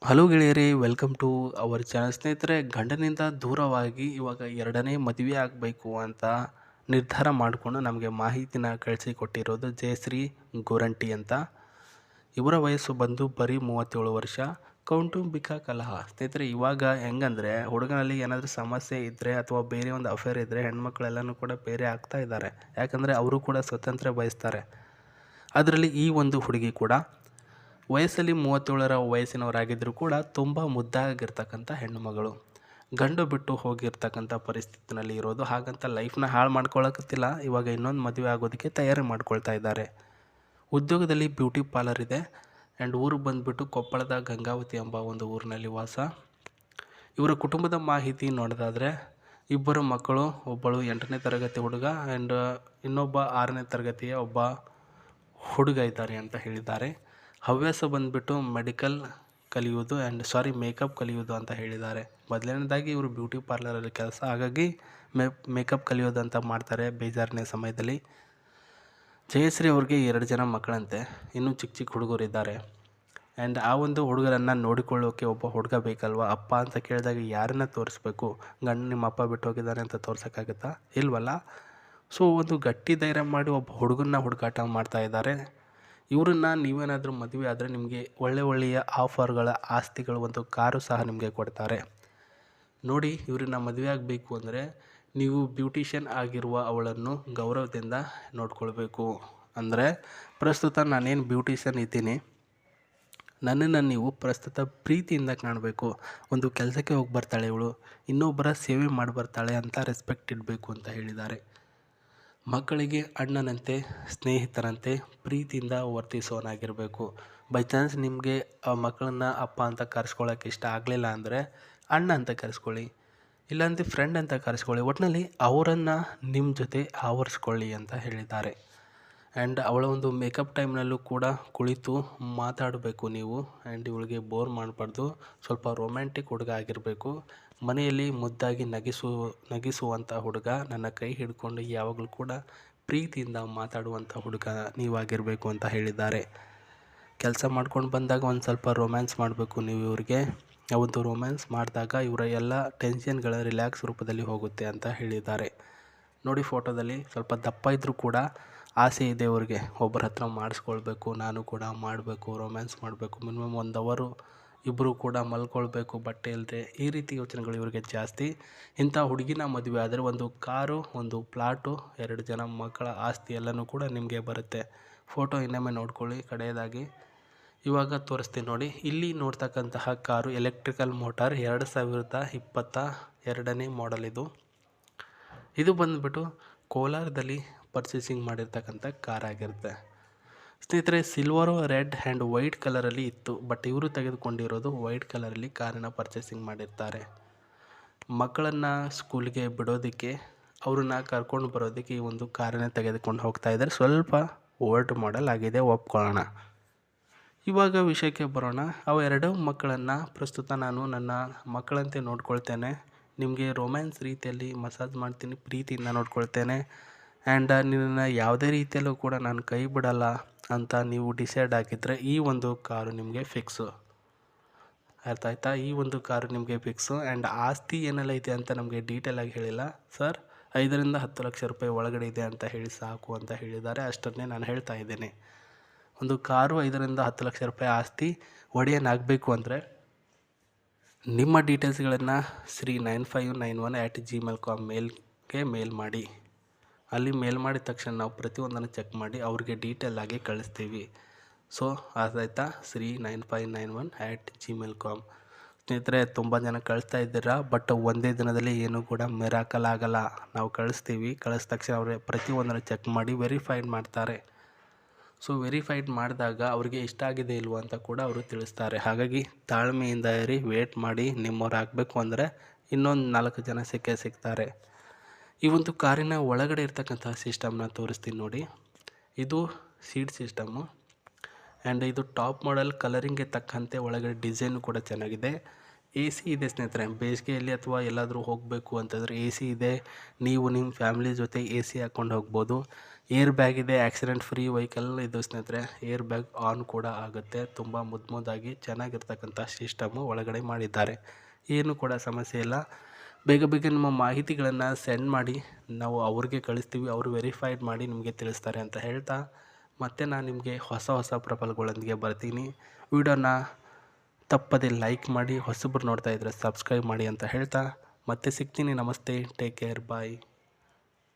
Hello ಗೆಳೆಯರೇ, welcome to our channel. ಸ್ನೇಹಿತರೆ, ಗಂಡನಿಂದ ದೂರವಾಗಿ ಇವಾಗ ಎರಡನೇ ಮದುವೆ ಆಗಬೇಕು ಅಂತ ನಿರ್ಧಾರ ಮಾಡಿಕೊಂಡು ನಮಗೆ ಮಾಹಿತಿನ ಕಳಿಸಿಕೊಟ್ಟಿರೋದು ಜಯಶ್ರೀ ಗೋರಂಟಿ ಅಂತ. ಇವರ ವಯಸ್ಸು ಬಂದು ಬರೀ 37 ವರ್ಷ. ಕೌಟುಂಬಿಕ ಕಲಹ. ಸ್ನೇಹಿತರೆ, ಇವಾಗ ಹೆಂಗಂದರೆ ಹುಡುಗನಲ್ಲಿ ಏನಾದರೂ ಸಮಸ್ಯೆ ಇದ್ದರೆ ಅಥವಾ ಬೇರೆ ಒಂದು ಅಫೇರ್ ಇದ್ದರೆ ಹೆಣ್ಮಕ್ಳೆಲ್ಲನೂ ಕೂಡ ಬೇರೆ ಆಗ್ತಾ ಇದ್ದಾರೆ. ಯಾಕಂದರೆ ಅವರು ಕೂಡ ಸ್ವತಂತ್ರ ಬಯಸ್ತಾರೆ. ಅದರಲ್ಲಿ ಈ ಒಂದು ಹುಡುಗಿ ಕೂಡ ವಯಸ್ಸಲ್ಲಿ 37ರ ವಯಸ್ಸಿನವರಾಗಿದ್ದರೂ ಕೂಡ ತುಂಬ ಮುದ್ದಾಗಿರ್ತಕ್ಕಂಥ ಹೆಣ್ಣು ಮಗಳು. ಗಂಡು ಬಿಟ್ಟು ಹೋಗಿರ್ತಕ್ಕಂಥ ಪರಿಸ್ಥಿತಿನಲ್ಲಿ ಇರೋದು. ಹಾಗಂತ ಲೈಫ್ನ ಹಾಳು ಮಾಡ್ಕೊಳ್ಳೋಕತ್ತಿಲ್ಲ. ಇವಾಗ ಇನ್ನೊಂದು ಮದುವೆ ಆಗೋದಕ್ಕೆ ತಯಾರಿ ಮಾಡ್ಕೊಳ್ತಾ ಇದ್ದಾರೆ. ಉದ್ಯೋಗದಲ್ಲಿ ಬ್ಯೂಟಿ ಪಾರ್ಲರ್ ಇದೆ. ಆ್ಯಂಡ್ ಊರು ಬಂದುಬಿಟ್ಟು ಕೊಪ್ಪಳದ ಗಂಗಾವತಿ ಎಂಬ ಒಂದು ಊರಿನಲ್ಲಿ ವಾಸ. ಇವರ ಕುಟುಂಬದ ಮಾಹಿತಿ ನೋಡೋದಾದರೆ ಇಬ್ಬರು ಮಕ್ಕಳು, ಒಬ್ಬಳು 8ನೇ ತರಗತಿ ಹುಡುಗ ಆ್ಯಂಡ್ ಇನ್ನೊಬ್ಬ 6ನೇ ತರಗತಿಯ ಒಬ್ಬ ಹುಡುಗ ಇದ್ದಾರೆ ಅಂತ ಹೇಳಿದ್ದಾರೆ. ಹವ್ಯಾಸ ಬಂದುಬಿಟ್ಟು ಮೆಡಿಕಲ್ ಕಲಿಯೋದು ಮೇಕಪ್ ಕಲಿಯೋದು ಅಂತ ಹೇಳಿದ್ದಾರೆ. ಮೊದಲನೇದಾಗಿ ಇವರು ಬ್ಯೂಟಿ ಪಾರ್ಲರಲ್ಲಿ ಕೆಲಸ, ಹಾಗಾಗಿ ಮೇಕಪ್ ಕಲಿಯೋದು ಅಂತ ಮಾಡ್ತಾರೆ ಬೇಜಾರನೇ ಸಮಯದಲ್ಲಿ. ಜಯಶ್ರೀ ಅವ್ರಿಗೆ 2 ಜನ ಮಕ್ಕಳಂತೆ, ಇನ್ನೂ ಚಿಕ್ಕ ಚಿಕ್ಕ ಹುಡುಗರಿದ್ದಾರೆ. ಆ್ಯಂಡ್ ಆ ಒಂದು ಹುಡುಗರನ್ನು ನೋಡಿಕೊಳ್ಳೋಕೆ ಒಬ್ಬ ಹುಡುಗ ಬೇಕಲ್ವ. ಅಪ್ಪ ಅಂತ ಕೇಳಿದಾಗ ಯಾರನ್ನ ತೋರಿಸ್ಬೇಕು? ಗಂಡು ನಿಮ್ಮ ಅಪ್ಪ ಬಿಟ್ಟು ಹೋಗಿದ್ದಾರೆ ಅಂತ ತೋರ್ಸೋಕ್ಕಾಗುತ್ತಾ? ಇಲ್ವಲ್ಲ. ಸೊ ಒಂದು ಗಟ್ಟಿ ಧೈರ್ಯ ಮಾಡಿ ಒಬ್ಬ ಹುಡುಗನ್ನ ಹುಡುಕಾಟ ಮಾಡ್ತಾ ಇದ್ದಾರೆ. ಇವ್ರನ್ನ ನೀವೇನಾದರೂ ಮದುವೆ ಆದರೆ ನಿಮಗೆ ಒಳ್ಳೆಯ ಆಫರ್ಗಳ, ಆಸ್ತಿಗಳು, ಒಂದು ಕಾರು ಸಹ ನಿಮಗೆ ಕೊಡ್ತಾರೆ. ನೋಡಿ, ಇವ್ರನ್ನ ಮದುವೆ ಆಗಬೇಕು ಅಂದರೆ ನೀವು ಬ್ಯೂಟಿಷಿಯನ್ ಆಗಿರುವ ಅವಳನ್ನು ಗೌರವದಿಂದ ನೋಡ್ಕೊಳ್ಬೇಕು. ಅಂದರೆ ಪ್ರಸ್ತುತ ನಾನೇನು ಬ್ಯೂಟಿಷಿಯನ್ ಇದ್ದೀನಿ, ನನ್ನನ್ನು ನೀವು ಪ್ರಸ್ತುತ ಪ್ರೀತಿಯಿಂದ ಕಾಣಬೇಕು. ಒಂದು ಕೆಲಸಕ್ಕೆ ಹೋಗಿ ಬರ್ತಾಳೆ ಇವಳು, ಇನ್ನೊಬ್ಬರ ಸೇವೆ ಮಾಡಿ ಬರ್ತಾಳೆ ಅಂತ ರೆಸ್ಪೆಕ್ಟ್ ಇಡಬೇಕು ಅಂತ ಹೇಳಿದ್ದಾರೆ. ಮಕ್ಕಳಿಗೆ ಅಣ್ಣನಂತೆ, ಸ್ನೇಹಿತರಂತೆ ಪ್ರೀತಿಯಿಂದ ವರ್ತಿಸೋನಾಗಿರಬೇಕು. ಬೈ ಚಾನ್ಸ್ ನಿಮಗೆ ಆ ಮಕ್ಕಳನ್ನ ಅಪ್ಪ ಅಂತ ಕರೆಸ್ಕೊಳ್ಳೋಕೆ ಇಷ್ಟ ಆಗಲಿಲ್ಲ ಅಂದರೆ ಅಣ್ಣ ಅಂತ ಕರೆಸ್ಕೊಳ್ಳಿ, ಇಲ್ಲಾಂದರೆ ಫ್ರೆಂಡ್ ಅಂತ ಕರೆಸ್ಕೊಳ್ಳಿ. ಒಟ್ಟಿನಲ್ಲಿ ಅವರನ್ನು ನಿಮ್ಮ ಜೊತೆ ಆವರಿಸ್ಕೊಳ್ಳಿ ಅಂತ ಹೇಳಿದ್ದಾರೆ. ಆ್ಯಂಡ್ ಅವಳ ಒಂದು ಮೇಕಪ್ ಟೈಮ್ನಲ್ಲೂ ಕೂಡ ಕುಳಿತು ಮಾತಾಡಬೇಕು ನೀವು. ಆ್ಯಂಡ್ ಇವಳಿಗೆ ಬೋರ್ ಮಾಡಬಾರ್ದು. ಸ್ವಲ್ಪ ರೊಮ್ಯಾಂಟಿಕ್ ಹುಡುಗ ಆಗಿರಬೇಕು. ಮನೆಯಲ್ಲಿ ಮುದ್ದಾಗಿ ನಗಿಸುವಂಥ ಹುಡುಗ, ನನ್ನ ಕೈ ಹಿಡ್ಕೊಂಡು ಯಾವಾಗಲೂ ಕೂಡ ಪ್ರೀತಿಯಿಂದ ಮಾತಾಡುವಂಥ ಹುಡುಗ ನೀವಾಗಿರಬೇಕು ಅಂತ ಹೇಳಿದ್ದಾರೆ. ಕೆಲಸ ಮಾಡ್ಕೊಂಡು ಬಂದಾಗ ಒಂದು ಸ್ವಲ್ಪ ರೊಮ್ಯಾನ್ಸ್ ಮಾಡಬೇಕು ನೀವು ಇವ್ರಿಗೆ. ಒಂದು ರೊಮ್ಯಾನ್ಸ್ ಮಾಡಿದಾಗ ಇವರ ಎಲ್ಲ ಟೆನ್ಷನ್ಗಳ ರಿಲ್ಯಾಕ್ಸ್ ರೂಪದಲ್ಲಿ ಹೋಗುತ್ತೆ ಅಂತ ಹೇಳಿದ್ದಾರೆ. ನೋಡಿ, ಫೋಟೋದಲ್ಲಿ ಸ್ವಲ್ಪ ದಪ್ಪ ಇದ್ದರೂ ಕೂಡ ಆಸೆ ಇದೆ ಅವ್ರಿಗೆ. ಒಬ್ಬರ ಹತ್ರ ಮಾಡಿಸ್ಕೊಳ್ಬೇಕು, ನಾನು ಕೂಡ ಮಾಡಬೇಕು, ರೊಮ್ಯಾನ್ಸ್ ಮಾಡಬೇಕು, ಮಿನಿಮಮ್ 1 ಅವರು ಇಬ್ಬರು ಕೂಡ ಮಲ್ಕೊಳ್ಬೇಕು ಬಟ್ಟೆ ಇಲ್ಲದೆ. ಈ ರೀತಿ ಯೋಚನೆಗಳು ಇವ್ರಿಗೆ ಜಾಸ್ತಿ. ಇಂಥ ಹುಡುಗಿನ ಮದುವೆ ಆದರೆ ಒಂದು ಕಾರು, ಒಂದು ಪ್ಲಾಟು, 2 ಜನ ಮಕ್ಕಳ ಆಸ್ತಿ ಎಲ್ಲನೂ ಕೂಡ ನಿಮಗೆ ಬರುತ್ತೆ. ಫೋಟೋ ಇನ್ನೊಮ್ಮೆ ನೋಡ್ಕೊಳ್ಳಿ ಕಡೆಯದಾಗಿ. ಇವಾಗ ತೋರಿಸ್ತೀನಿ ನೋಡಿ. ಇಲ್ಲಿ ನೋಡ್ತಕ್ಕಂತಹ ಕಾರು ಎಲೆಕ್ಟ್ರಿಕಲ್ ಮೋಟಾರ್, 2022ನೇ ಮಾಡೆಲ್ ಇದು. ಇದು ಬಂದುಬಿಟ್ಟು ಕೋಲಾರದಲ್ಲಿ ಪರ್ಚೇಸಿಂಗ್ ಮಾಡಿರ್ತಕ್ಕಂಥ ಕಾರ್ ಆಗಿರುತ್ತೆ. ಸ್ನೇಹಿತರೆ, ಸಿಲ್ವರು, ರೆಡ್ ಆ್ಯಂಡ್ ವೈಟ್ ಕಲರಲ್ಲಿ ಇತ್ತು. ಬಟ್ ಇವರು ತೆಗೆದುಕೊಂಡಿರೋದು ವೈಟ್ ಕಲರಲ್ಲಿ ಕಾರನ್ನು ಪರ್ಚೇಸಿಂಗ್ ಮಾಡಿರ್ತಾರೆ. ಮಕ್ಕಳನ್ನು ಸ್ಕೂಲ್ಗೆ ಬಿಡೋದಕ್ಕೆ, ಅವ್ರನ್ನ ಕರ್ಕೊಂಡು ಬರೋದಕ್ಕೆ ಈ ಒಂದು ಕಾರನ್ನು ತೆಗೆದುಕೊಂಡು ಹೋಗ್ತಾ ಇದ್ದಾರೆ. ಸ್ವಲ್ಪ ಓಲ್ಡ್ ಮಾಡೆಲ್ ಆಗಿದೆ, ಒಪ್ಕೊಳ್ಳೋಣ. ಇವಾಗ ವಿಷಯಕ್ಕೆ ಬರೋಣ. ಅವು 2 ಮಕ್ಕಳನ್ನು ಪ್ರಸ್ತುತ ನಾನು ನನ್ನ ಮಕ್ಕಳಂತೆ ನೋಡ್ಕೊಳ್ತೇನೆ. ನಿಮಗೆ ರೊಮ್ಯಾನ್ಸ್ ರೀತಿಯಲ್ಲಿ ಮಸಾಜ್ ಮಾಡ್ತೀನಿ, ಪ್ರೀತಿಯಿಂದ ನೋಡ್ಕೊಳ್ತೇನೆ. ಆ್ಯಂಡ್ ನಿನ್ನನ್ನು ಯಾವುದೇ ರೀತಿಯಲ್ಲೂ ಕೂಡ ನಾನು ಕೈ ಬಿಡಲ್ಲ ಅಂತ ನೀವು ಡಿಸೈಡ್ ಆಗಿದ್ದರೆ ಈ ಒಂದು ಕಾರು ನಿಮಗೆ ಫಿಕ್ಸು. ಅರ್ಥ ಆಯ್ತಾ? ಈ ಒಂದು ಕಾರು ನಿಮಗೆ ಫಿಕ್ಸು. ಆ್ಯಂಡ್ ಆಸ್ತಿ ಏನೆಲ್ಲ ಇದೆ ಅಂತ ನಮಗೆ ಡೀಟೇಲಾಗಿ ಹೇಳಿಲ್ಲ ಸರ್. 5ರಿಂದ 10 ಲಕ್ಷ ರೂಪಾಯಿ ಒಳಗಡೆ ಇದೆ ಅಂತ ಹೇಳಿ ಸಾಕು ಅಂತ ಹೇಳಿದ್ದಾರೆ. ಅಷ್ಟನ್ನೇ ನಾನು ಹೇಳ್ತಾ ಇದ್ದೇನೆ. ಒಂದು ಕಾರು 5ರಿಂದ 10 ಲಕ್ಷ ರೂಪಾಯಿ ಆಸ್ತಿ ಒಡೆಯನಾಗಬೇಕು ಅಂದರೆ ನಿಮ್ಮ ಡೀಟೇಲ್ಸ್ಗಳನ್ನು sri9591@gmail.com ಮೇಲ್ಗೆ ಮೇಲ್ ಮಾಡಿ. ಅಲ್ಲಿ ಮೇಲ್ ಮಾಡಿದ ತಕ್ಷಣ ನಾವು ಪ್ರತಿಯೊಂದನ್ನು ಚೆಕ್ ಮಾಡಿ ಅವ್ರಿಗೆ ಡೀಟೇಲಾಗಿ ಕಳಿಸ್ತೀವಿ. ಸೊ ಅದಾಯ್ತಾ? sri9591@gmail.com. ಸ್ನೇಹಿತರೆ, ತುಂಬ ಜನ ಕಳಿಸ್ತಾ ಇದ್ದೀರಾ, ಬಟ್ ಒಂದೇ ದಿನದಲ್ಲಿ ಏನೂ ಕೂಡ ಮಿರಾಕಲ್ ಆಗಲ್ಲ. ನಾವು ಕಳಿಸ್ತೀವಿ, ಕಳಿಸಿದ ತಕ್ಷಣ ಅವರೇ ಪ್ರತಿಯೊಂದನ್ನು ಚೆಕ್ ಮಾಡಿ ವೆರಿಫೈಡ್ ಮಾಡ್ತಾರೆ. ಸೊ ವೆರಿಫೈಡ್ ಮಾಡಿದಾಗ ಅವ್ರಿಗೆ ಇಷ್ಟ ಆಗಿದೆ ಇಲ್ವೋ ಅಂತ ಕೂಡ ಅವರು ತಿಳಿಸ್ತಾರೆ. ಹಾಗಾಗಿ ತಾಳ್ಮೆಯಿಂದ ಇರಿ, ವೇಟ್ ಮಾಡಿ. ನಿಮ್ಮವ್ರು ಆಗಬೇಕು ಅಂದರೆ ಇನ್ನೊಂದು 4 ಜನ ಸಿಗ್ತಾರೆ. ಈ ಒಂದು ಕಾರಿನ ಒಳಗಡೆ ಇರ್ತಕ್ಕಂಥ ಸಿಸ್ಟಮ್ನ ತೋರಿಸ್ತೀನಿ ನೋಡಿ. ಇದು ಸೀಟ್ ಸಿಸ್ಟಮ್ಮು. ಆ್ಯಂಡ್ ಇದು ಟಾಪ್ ಮಾಡೆಲ್. ಕಲರಿಂಗ್ಗೆ ತಕ್ಕಂತೆ ಒಳಗಡೆ ಡಿಸೈನು ಕೂಡ ಚೆನ್ನಾಗಿದೆ. ಎ ಸಿ ಇದೆ ಸ್ನೇಹಿತರೆ. ಬೇಸಿಗೆಯಲ್ಲಿ ಅಥವಾ ಎಲ್ಲಾದರೂ ಹೋಗಬೇಕು ಅಂತಂದರೆ ಎ ಸಿ ಇದೆ. ನೀವು ನಿಮ್ಮ ಫ್ಯಾಮಿಲಿ ಜೊತೆ ಎ ಸಿ ಹಾಕ್ಕೊಂಡು ಹೋಗ್ಬೋದು. ಏರ್ ಬ್ಯಾಗ್ ಇದೆ. ಆಕ್ಸಿಡೆಂಟ್ ಫ್ರೀ ವೆಹಿಕಲ್ ಇದು ಸ್ನೇಹಿತರೆ. ಏರ್ ಬ್ಯಾಗ್ ಆನ್ ಕೂಡ ಆಗುತ್ತೆ. ತುಂಬ ಮುದ್ದಾಗಿ ಚೆನ್ನಾಗಿರ್ತಕ್ಕಂಥ ಸಿಸ್ಟಮು ಒಳಗಡೆ ಮಾಡಿದ್ದಾರೆ. ಏನು ಕೂಡ ಸಮಸ್ಯೆ ಇಲ್ಲ. ಬೇಗ ನಿಮ್ಮ ಮಾಹಿತಿಗಳನ್ನು ಸೆಂಡ್ ಮಾಡಿ, ನಾವು ಅವ್ರಿಗೆ ಕಳಿಸ್ತೀವಿ. ಅವರು ವೆರಿಫೈಡ್ ಮಾಡಿ ನಿಮಗೆ ತಿಳಿಸ್ತಾರೆ ಅಂತ ಹೇಳ್ತಾ, ಮತ್ತೆ ನಾನು ನಿಮಗೆ ಹೊಸ ಪ್ರೊಫೈಲ್ಗಳೊಂದಿಗೆ ಬರ್ತೀನಿ. ವಿಡಿಯೋನ ತಪ್ಪದೆ ಲೈಕ್ ಮಾಡಿ, ಹೊಸಬ್ರು ನೋಡ್ತಾ ಇದ್ದರೆ ಸಬ್ಸ್ಕ್ರೈಬ್ ಮಾಡಿ ಅಂತ ಹೇಳ್ತಾ ಮತ್ತೆ ಸಿಗ್ತೀನಿ. ನಮಸ್ತೆ, ಟೇಕ್ ಕೇರ್, ಬಾಯ್.